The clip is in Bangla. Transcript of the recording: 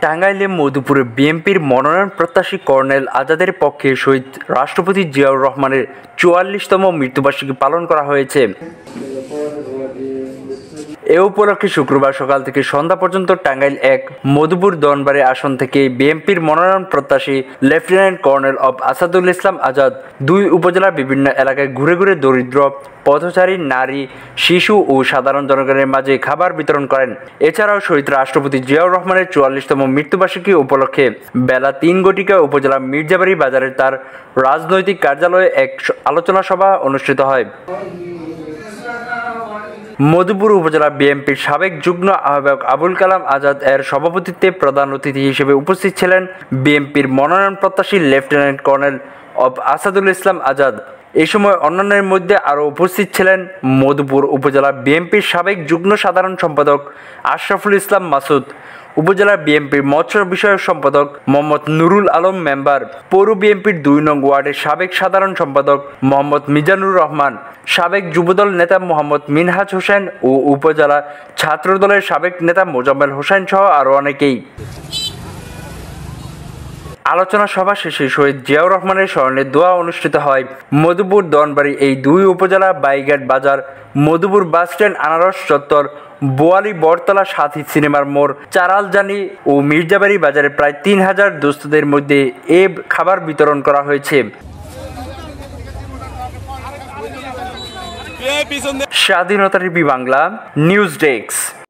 টাঙ্গাইলে মধুপুরে বিএনপির মনোনয়ন প্রত্যাশী কর্নেল আজাদের পক্ষে শহীদ রাষ্ট্রপতি জিয়াউর রহমানের ৪৪তম মৃত্যুবার্ষিকী পালন করা হয়েছে। এ উপলক্ষে শুক্রবার সকাল থেকে সন্ধ্যা পর্যন্ত টাঙ্গাইল ১ মধুপুর দনবাড়ী আসন থেকে বিএনপির মনোনয়ন প্রত্যাশী লেফটেন্যান্ট কর্নেল অব আসাদুল ইসলাম আজাদ ২ উপজেলার বিভিন্ন এলাকায় ঘুরে ঘুরে দরিদ্র, পথচারী, নারী, শিশু ও সাধারণ জনগণের মাঝে খাবার বিতরণ করেন। এছাড়াও শহীদ রাষ্ট্রপতি জিয়াউর রহমানের ৪৪তম মৃত্যুবার্ষিকী উপলক্ষে বেলা ৩ ঘটিকায় উপজেলা মির্জাবাড়ি বাজারে তার রাজনৈতিক কার্যালয়ে এক আলোচনা সভা অনুষ্ঠিত হয়। মধুপুর উপজেলা বিএনপির সাবেক যুগ্ম আহ্বায়ক আবুল কালাম আজাদ এর সভাপতিত্বে প্রধান অতিথি হিসেবে উপস্থিত ছিলেন বিএনপির মনোনয়ন প্রত্যাশী লেফটেন্যান্ট কর্নেল অব আসাদুল ইসলাম আজাদ। এ সময় অন্যান্যের মধ্যে আরও উপস্থিত ছিলেন মধুপুর উপজেলা বিএনপির সাবেক যুগ্ম সাধারণ সম্পাদক আশরাফুল ইসলাম মাসুদ, উপজেলা বিএনপির মৎস্য বিষয়ক সম্পাদক মোহাম্মদ নুরুল আলম মেম্বার, পৌর বিএনপির ২ নং ওয়ার্ডের সাবেক সাধারণ সম্পাদক মোহাম্মদ মিজানুর রহমান, সাবেক যুবদল নেতা মোহাম্মদ মিনহাজ হোসেন ও উপজেলা ছাত্রদলের সাবেক নেতা মোজাম্মেল হোসেন সহ আরও অনেকেই। আলোচনা সভা শেষে শহীদ জিয়াউর রহমানের স্মরণে দোয়া অনুষ্ঠিত হয়। মধুপুর দনবাড়ী এই ২ উপজেলা বাইঘাট বাজার, মধুপুর বাসস্ট্যান্ড, আনারস চত্বর, বোয়ালি বটতলা, সাথী সিনেমার মোড়, চারালজানি ও মির্জাবাড়ি বাজারে প্রায় ৩,০০০ দুস্থদের মধ্যে এ খাবার বিতরণ করা হয়েছে। স্বাধীনতা টিভি বাংলা নিউজ ডেস্ক।